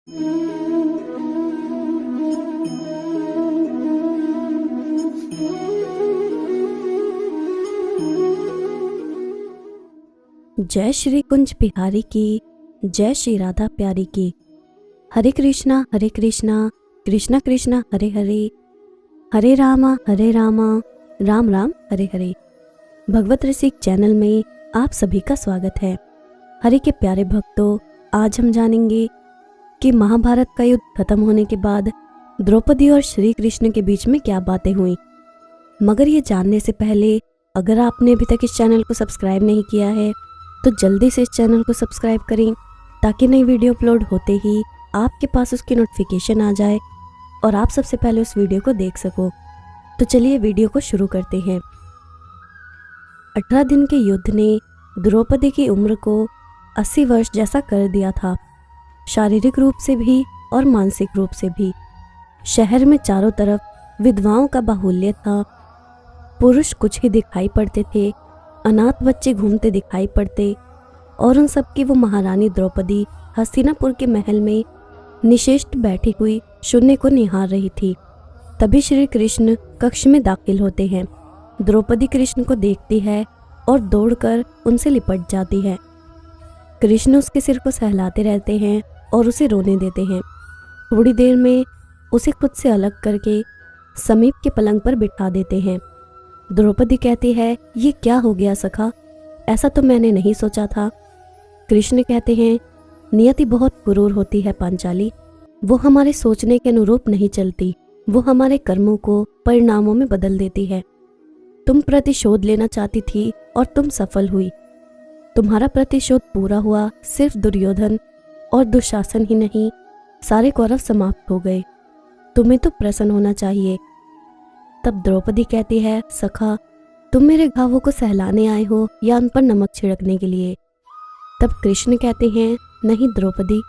जय श्री कुंज बिहारी की, जय श्री राधा प्यारी की। हरे कृष्णा कृष्णा कृष्णा हरे हरे, हरे रामा राम राम हरे हरे। भगवत रसिक चैनल में आप सभी का स्वागत है। हरि के प्यारे भक्तों, आज हम जानेंगे कि महाभारत का युद्ध खत्म होने के बाद द्रौपदी और श्री कृष्ण के बीच में क्या बातें हुई। मगर ये जानने से पहले अगर आपने अभी तक इस चैनल को सब्सक्राइब नहीं किया है तो जल्दी से इस चैनल को सब्सक्राइब करें, ताकि नई वीडियो अपलोड होते ही आपके पास उसकी नोटिफिकेशन आ जाए और आप सबसे पहले उस वीडियो को देख सको। तो चलिए वीडियो को शुरू करते हैं। 18 दिन के युद्ध ने द्रौपदी की उम्र को 80 वर्ष जैसा कर दिया था, शारीरिक रूप से भी और मानसिक रूप से भी। शहर में चारों तरफ विधवाओं का बाहुल्य था। पुरुष कुछ ही दिखाई पड़ते थे, अनाथ बच्चे घूमते दिखाई पड़ते और उन सब की वो महारानी द्रौपदी हस्तिनापुर के महल में निशेष्ट बैठी हुई शून्य को निहार रही थी। तभी श्री कृष्ण कक्ष में दाखिल होते हैं। द्रौपदी कृष्ण को देखती है और दौड़कर उनसे लिपट जाती है। कृष्ण उसके सिर को सहलाते रहते हैं और उसे रोने देते हैं। थोड़ी देर में उसे खुद से अलग करके समीप के पलंग पर बिठा देते हैं। द्रौपदी कहती है, ये क्या हो गया सखा, ऐसा तो मैंने नहीं सोचा था। कृष्ण कहते हैं, नियति बहुत क्रूर होती है पांचाली, वो हमारे सोचने के अनुरूप नहीं चलती, वो हमारे कर्मों को परिणामों में बदल देती है। तुम प्रतिशोध लेना चाहती थी और तुम सफल हुई। तुम्हारा प्रतिशोध पूरा हुआ, सिर्फ दुर्योधन और दुशासन ही नहीं, सारे कौरव समाप्त हो गए। तुम्हें तो प्रसन्न होना चाहिए। तब द्रौपदी कहती है, सखा तुम मेरे घावों को सहलाने आए हो या उन पर नमक छिड़कने के लिए। तब कृष्ण कहते हैं, नहीं द्रौपदी,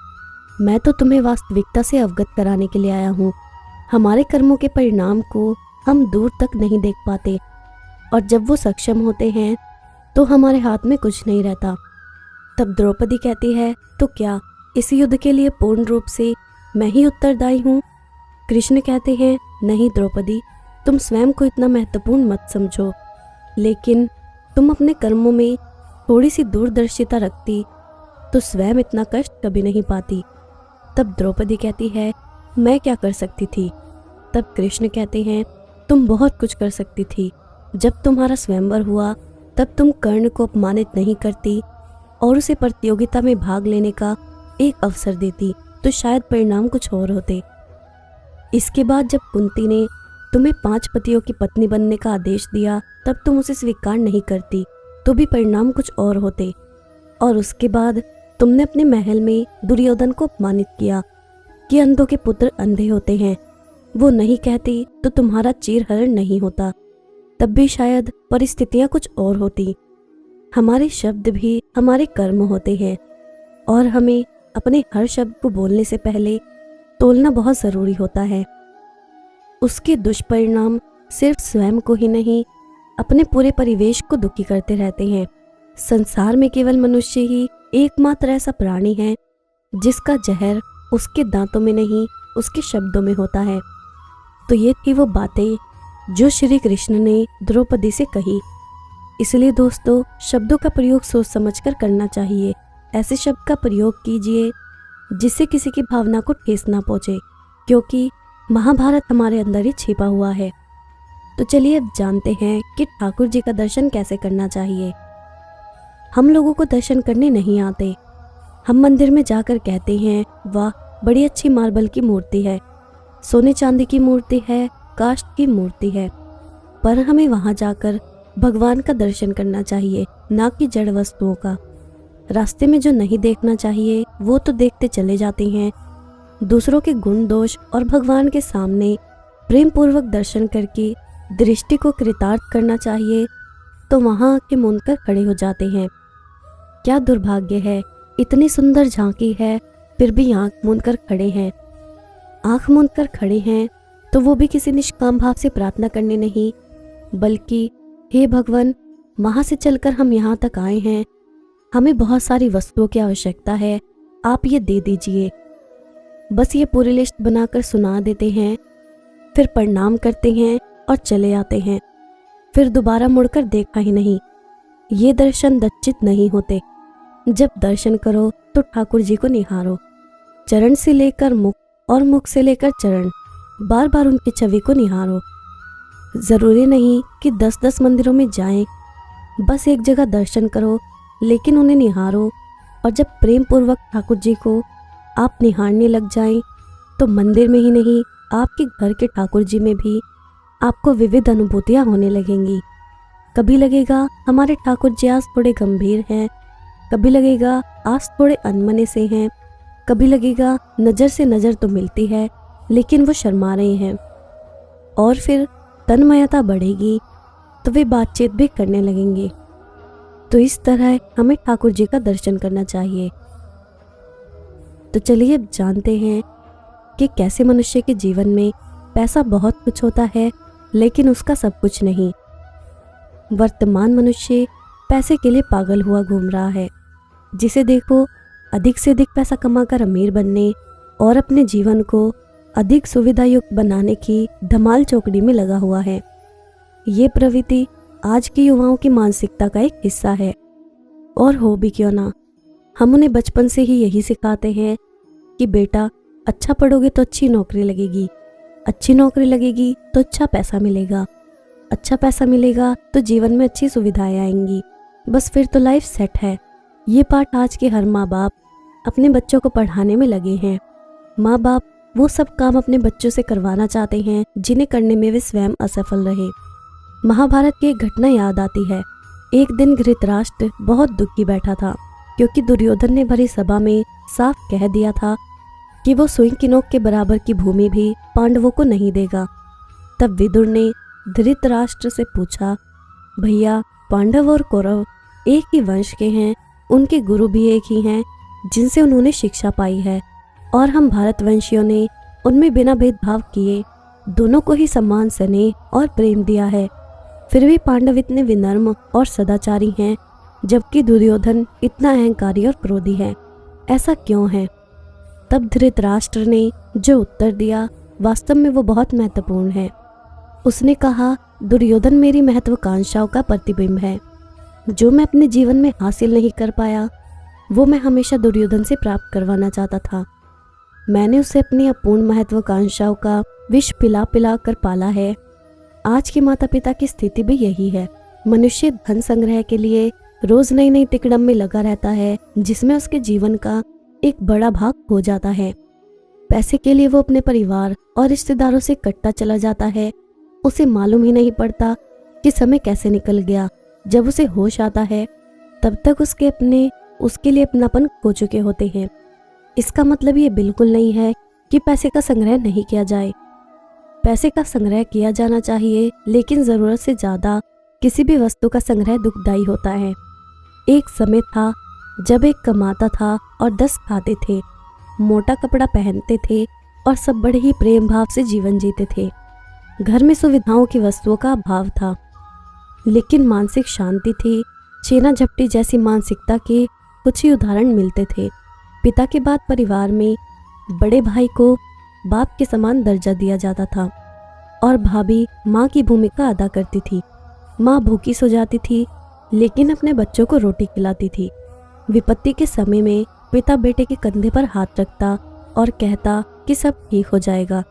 मैं तो तुम्हें वास्तविकता से अवगत कराने के लिए आया हूँ। हमारे कर्मों के परिणाम को हम दूर तक नहीं देख पाते और जब वो सक्षम होते हैं तो हमारे हाथ में कुछ नहीं रहता। तब द्रौपदी कहती है, तो क्या इस युद्ध के लिए पूर्ण रूप से मैं ही उत्तरदायी हूँ? कृष्ण कहते हैं, नहीं द्रौपदी, तुम स्वयं को इतना महत्वपूर्ण मत समझो, लेकिन तुम अपने कर्मों में थोड़ी सी दूरदर्शिता रखती तो स्वयं इतना कष्ट कभी नहीं पाती। तब द्रौपदी कहती है, मैं क्या कर सकती थी? तब कृष्ण कहते हैं, तुम बहुत कुछ कर सकती थी। जब तुम्हारा स्वयंवर हुआ तब तुम कर्ण को अपमानित नहीं करती और उसे प्रतियोगिता में भाग लेने का एक अवसर देती तो शायद परिणाम कुछ और होते। इसके बाद जब कुंती ने तुम्हें 5 पतियों की पत्नी बनने का आदेश दिया तब तुम उसे स्वीकार नहीं करती तो भी परिणाम कुछ और होते। और उसके बाद तुमने अपने महल में दुर्योधन को अपमानित किया कि अंधों के पुत्र अंधे होते हैं। वो नहीं कहती तो तुम्हारा चीरहरण नहीं होता, तब भी शायद परिस्थितियां कुछ और होती। हमारे शब्द भी हमारे कर्म होते हैं और हमें अपने हर शब्द को बोलने से पहले तोलना बहुत ज़रूरी होता है। उसके दुष्परिणाम सिर्फ स्वयं को ही नहीं, अपने पूरे परिवेश को दुखी करते रहते हैं। संसार में केवल मनुष्य ही एकमात्र ऐसा प्राणी है जिसका जहर उसके दांतों में नहीं, उसके शब्दों में होता है। तो ये थी वो बातें जो श्री कृष्ण ने द्रौपदी से कही। इसलिए दोस्तों, शब्दों का प्रयोग सोच समझकर करना चाहिए। ऐसे शब्द का प्रयोग कीजिए जिससे किसी की भावना को ठेस ना पहुंचे, क्योंकि महाभारत हमारे अंदर ही छिपा हुआ है। तो चलिए अब जानते हैं कि ठाकुर जी का दर्शन कैसे करना चाहिए। हम लोगों को दर्शन करने नहीं आते। हम मंदिर में जाकर कहते हैं, वाह बड़ी अच्छी मार्बल की मूर्ति है, सोने चांदी की मूर्ति है, काष्ठ की मूर्ति है। पर हमें वहां जाकर भगवान का दर्शन करना चाहिए, ना कि जड़ वस्तुओं का। रास्ते में जो नहीं देखना चाहिए वो तो देखते चले जाते हैं। दूसरों के गुण दोष और भगवान के सामने प्रेम पूर्वक दर्शन करके दृष्टि को कृतार्थ करना चाहिए तो वहां आके मूंद कर खड़े हो जाते हैं। क्या दुर्भाग्य है, इतनी सुंदर झांकी है फिर भी आंख मूंद कर खड़े हैं। आंख मूंद कर खड़े हैं तो वो भी किसी निष्काम भाव से प्रार्थना करने नहीं, बल्कि हे भगवान, वहां से चलकर हम यहाँ तक आए हैं, हमें बहुत सारी वस्तुओं की आवश्यकता है, आप ये दे दीजिए। बस ये पूरी लिस्ट बनाकर सुना देते हैं, फिर प्रणाम करते हैं और चले आते हैं, फिर दोबारा मुड़कर देखा ही नहीं। ये दर्शन दच्चित नहीं होते। जब दर्शन करो तो ठाकुर जी को निहारो, चरण से लेकर मुख और मुख से लेकर चरण, बार बार उनकी छवि को निहारो। जरूरी नहीं कि 10-10 मंदिरों में जाएं, बस एक जगह दर्शन करो लेकिन उन्हें निहारो। और जब प्रेम पूर्वक ठाकुर जी को आप निहारने लग जाएं, तो मंदिर में ही नहीं, आपके घर के ठाकुर जी में भी आपको विविध अनुभूतियां होने लगेंगी। कभी लगेगा हमारे ठाकुर जी आज थोड़े गंभीर हैं, कभी लगेगा आज थोड़े अनमने से हैं, कभी लगेगा नज़र से नज़र तो मिलती है लेकिन वो शर्मा रहे हैं। और फिर तन्मयता बढ़ेगी तो वे बातचीत भी करने लगेंगे। तो इस तरह हमें ठाकुर जी का दर्शन करना चाहिए। तो चलिए अब जानते हैं कि कैसे मनुष्य के जीवन में पैसा बहुत कुछ होता है लेकिन उसका सब कुछ नहीं। वर्तमान मनुष्य पैसे के लिए पागल हुआ घूम रहा है, जिसे देखो अधिक से अधिक पैसा कमाकर अमीर बनने और अपने जीवन को अधिक सुविधायुक्त बनाने की धमाल चौकड़ी में लगा हुआ है। ये प्रवृत्ति आज के युवाओं की मानसिकता का एक हिस्सा है। और हो भी क्यों ना, हम उन्हें बचपन से ही यही सिखाते हैं कि बेटा अच्छा पढ़ोगे तो अच्छी नौकरी लगेगी, अच्छी नौकरी लगेगी तो अच्छा पैसा मिलेगा, अच्छा पैसा मिलेगा तो जीवन में अच्छी सुविधाएं आएंगी, बस फिर तो लाइफ सेट है। ये पाठ आज के हर माँ बाप अपने बच्चों को पढ़ाने में लगे हैं। माँ बाप वो सब काम अपने बच्चों से करवाना चाहते हैं जिन्हें करने में वे स्वयं असफल रहे। महाभारत की एक घटना याद आती है। एक दिन धृतराष्ट्र बहुत दुखी बैठा था क्योंकि दुर्योधन ने भरी सभा में साफ कह दिया था कि वो सुई की नोक के बराबर की भूमि भी पांडवों को नहीं देगा। तब विदुर ने धृतराष्ट्र से पूछा, भैया पांडव और कौरव एक ही वंश के हैं, उनके गुरु भी एक ही हैं जिनसे उन्होंने शिक्षा पाई है, और हम भारतवंशियों ने उनमें बिना भेदभाव किए दोनों को ही सम्मान, स्नेह और प्रेम दिया है, फिर भी पांडव इतने विनम्र और सदाचारी हैं जबकि दुर्योधन इतना अहंकारी और क्रोधी है। ऐसा क्यों है? तब धृतराष्ट्र ने जो उत्तर दिया वास्तव में वो बहुत महत्वपूर्ण है। उसने कहा, दुर्योधन मेरी महत्वाकांक्षाओं का प्रतिबिंब है। जो मैं अपने जीवन में हासिल नहीं कर पाया वो मैं हमेशा दुर्योधन से प्राप्त करवाना चाहता था। मैंने उसे अपनी अपूर्ण महत्वाकांक्षाओं का विष पिला पिला कर पाला है। आज के माता पिता की स्थिति भी यही है। मनुष्य धन संग्रह के लिए रोज नई नई तिकड़म में लगा रहता है जिसमें उसके जीवन का एक बड़ा भाग हो जाता है। पैसे के लिए वो अपने परिवार और रिश्तेदारों से कटता चला जाता है। उसे मालूम ही नहीं पड़ता कि समय कैसे निकल गया। जब उसे होश आता है तब तक उसके लिए अपनापन खो चुके होते हैं। इसका मतलब ये बिल्कुल नहीं है कि पैसे का संग्रह नहीं किया जाए। पैसे का संग्रह किया जाना चाहिए, लेकिन ज़रूरत से ज़्यादा किसी भी वस्तु का संग्रह दुखदायी होता है। एक समय था जब एक कमाता था और 10 खाते थे, मोटा कपड़ा पहनते थे और सब बड़े ही प्रेम भाव से जीवन जीते थे। घर में सुविधाओं की वस्तुओं का अभाव था, लेकिन मानसिक शांति थी। छेना झपटी जैसी मानसिकता के कुछ ही उदाहरण मिलते थे। पिता के बाद परिवार में बड़े भाई को बाप के समान दर्जा दिया जाता था और भाभी माँ की भूमिका अदा करती थी। माँ भूखी सो जाती थी लेकिन अपने बच्चों को रोटी खिलाती थी। विपत्ति के समय में पिता बेटे के कंधे पर हाथ रखता और कहता कि सब ठीक हो जाएगा।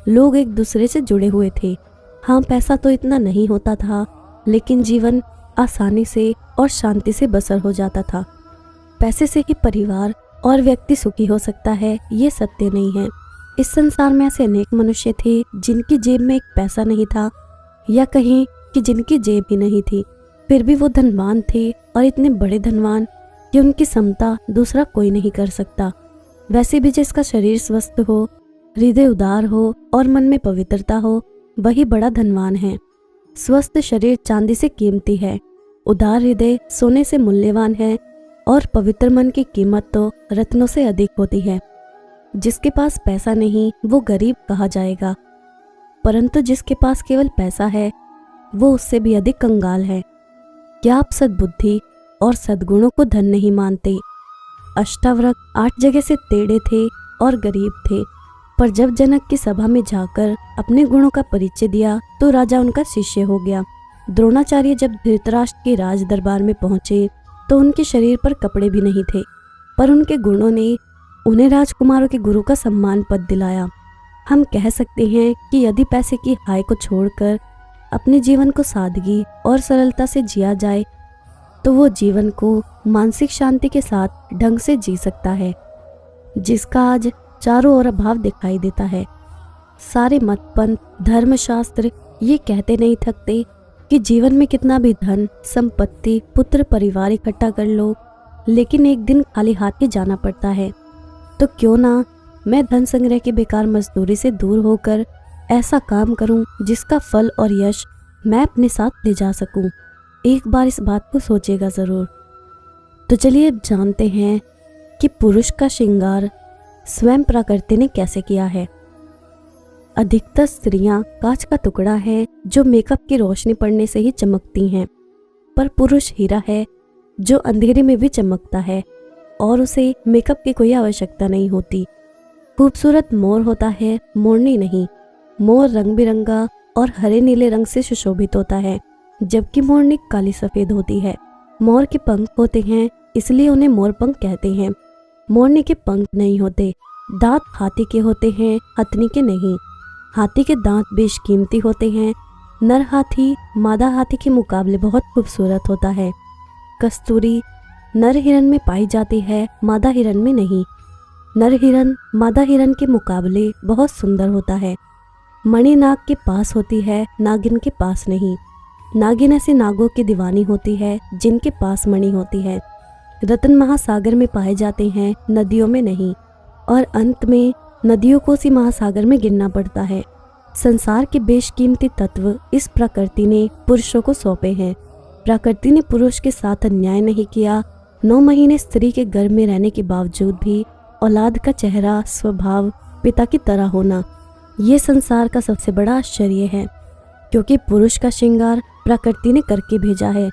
लोग एक दूसरे से जुड़े हुए थे। हाँ, पैसा तो इतना नहीं होता था, लेकिन जीवन आसानी से और शांति से बसर हो जाता था। पैसे से ही परिवार और व्यक्ति सुखी हो सकता है, ये सत्य नहीं है। इस संसार में ऐसे अनेक मनुष्य थे जिनकी जेब में एक पैसा नहीं था, या कहीं कि जिनकी जेब ही नहीं थी, फिर भी वो धनवान थे, और इतने बड़े धनवान कि उनकी समता दूसरा कोई नहीं कर सकता। वैसे भी जिसका शरीर स्वस्थ हो, हृदय उदार हो और मन में पवित्रता हो, वही बड़ा धनवान है। स्वस्थ शरीर चांदी से कीमती है, उदार हृदय सोने से मूल्यवान है, और पवित्र मन की कीमत तो रत्नों से अधिक होती है। जिसके पास पैसा नहीं वो गरीब कहा जाएगा, परंतु जिसके पास केवल पैसा है वो उससे भी अधिक कंगाल है। क्या आप सद्बुद्धि और सद्गुणों को धन नहीं मानते? अष्टावक्र 8 जगह से टेढ़े थे और गरीब थे, पर जब जनक की सभा में जाकर अपने गुणों का परिचय दिया तो राजा उनका शिष्य हो गया। द्रोणाचार्य जब धृतराष्ट्र के राज दरबार में पहुंचे तो उनके शरीर पर कपड़े भी नहीं थे, पर उनके गुणों ने उन्हें राजकुमारों के गुरु का सम्मान पद दिलाया। हम कह सकते हैं कि यदि पैसे की हाय को छोड़कर अपने जीवन को सादगी और सरलता से जिया जाए तो वो जीवन को मानसिक शांति के साथ ढंग से जी सकता है, जिसका आज चारों ओर अभाव दिखाई देता है। सारे मत पंथ धर्मशास्त्र ये कहते नहीं थकते कि जीवन में कितना भी धन संपत्ति पुत्र परिवार इकट्ठा कर लो, लेकिन एक दिन खाली हाथ ही जाना पड़ता है। तो क्यों ना मैं धन संग्रह की बेकार मजदूरी से दूर होकर ऐसा काम करूं जिसका फल और यश मैं अपने साथ ले जा सकूं। एक बार इस बात को सोचेगा जरूर। तो चलिए अब जानते हैं कि पुरुष का श्रृंगार स्वयं प्रकृति ने कैसे किया है। अधिकतर स्त्रियां कांच का टुकड़ा है जो मेकअप की रोशनी पड़ने से ही चमकती हैं, पर पुरुष हीरा है जो अंधेरे में भी चमकता है और उसे मेकअप की कोई आवश्यकता नहीं होती। खूबसूरत मोर होता है, मोरनी नहीं। मोर रंग बिरंगा और हरे नीले रंग से सुशोभित होता है, जबकि मोरनी काली सफेद होती है। मोर के पंख होते हैं इसलिए उन्हें मोर पंख कहते हैं। मोरनी के पंख नहीं होते। दांत हाथी के होते हैं, हथनी के नहीं। हाथी के दांत बेशकीमती होते हैं। नर हाथी मादा हाथी के मुकाबले बहुत खूबसूरत होता है। कस्तूरी नर हिरन में पाई जाती है, मादा हिरन में नहीं। नर हिरन मादा हिरन के मुकाबले बहुत सुंदर होता है। मणि नाग के पास होती है, नागिन के पास नहीं। नागिन ऐसे नागों की दीवानी होती है जिनके पास मणि होती है। रत्न महासागर में पाए जाते हैं, नदियों में नहीं, और अंत में नदियों को उसी महासागर में गिरना पड़ता है। संसार के बेशकीमती तत्व इस प्रकृति ने पुरुषों को सौंपे हैं। प्रकृति ने पुरुष के साथ अन्याय नहीं किया। 9 महीने स्त्री के गर्भ में रहने के बावजूद भी औलाद का चेहरा स्वभाव पिता की तरह होना, ये संसार का सबसे बड़ा आश्चर्य है, क्योंकि पुरुष का श्रृंगार प्रकृति ने करके भेजा है,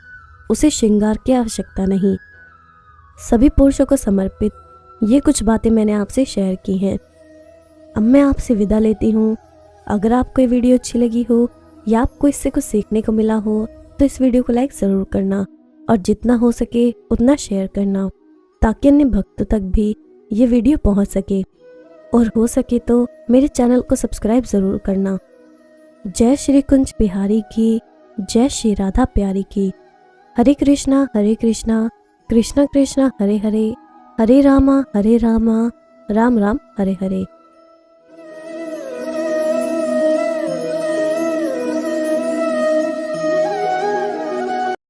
उसे श्रृंगार की आवश्यकता नहीं। सभी पुरुषों को समर्पित ये कुछ बातें मैंने आपसे शेयर की हैं। अब मैं आपसे विदा लेती हूँ। अगर आपको ये वीडियो अच्छी लगी हो या आपको इससे कुछ सीखने को मिला हो तो इस वीडियो को लाइक ज़रूर करना और जितना हो सके उतना शेयर करना, ताकि अन्य भक्तों तक भी ये वीडियो पहुँच सके, और हो सके तो मेरे चैनल को सब्सक्राइब ज़रूर करना। जय श्री कुंज बिहारी की, जय श्री राधा प्यारी की। हरे कृष्णा कृष्णा कृष्णा हरे हरे, हरे रामा राम राम हरे हरे।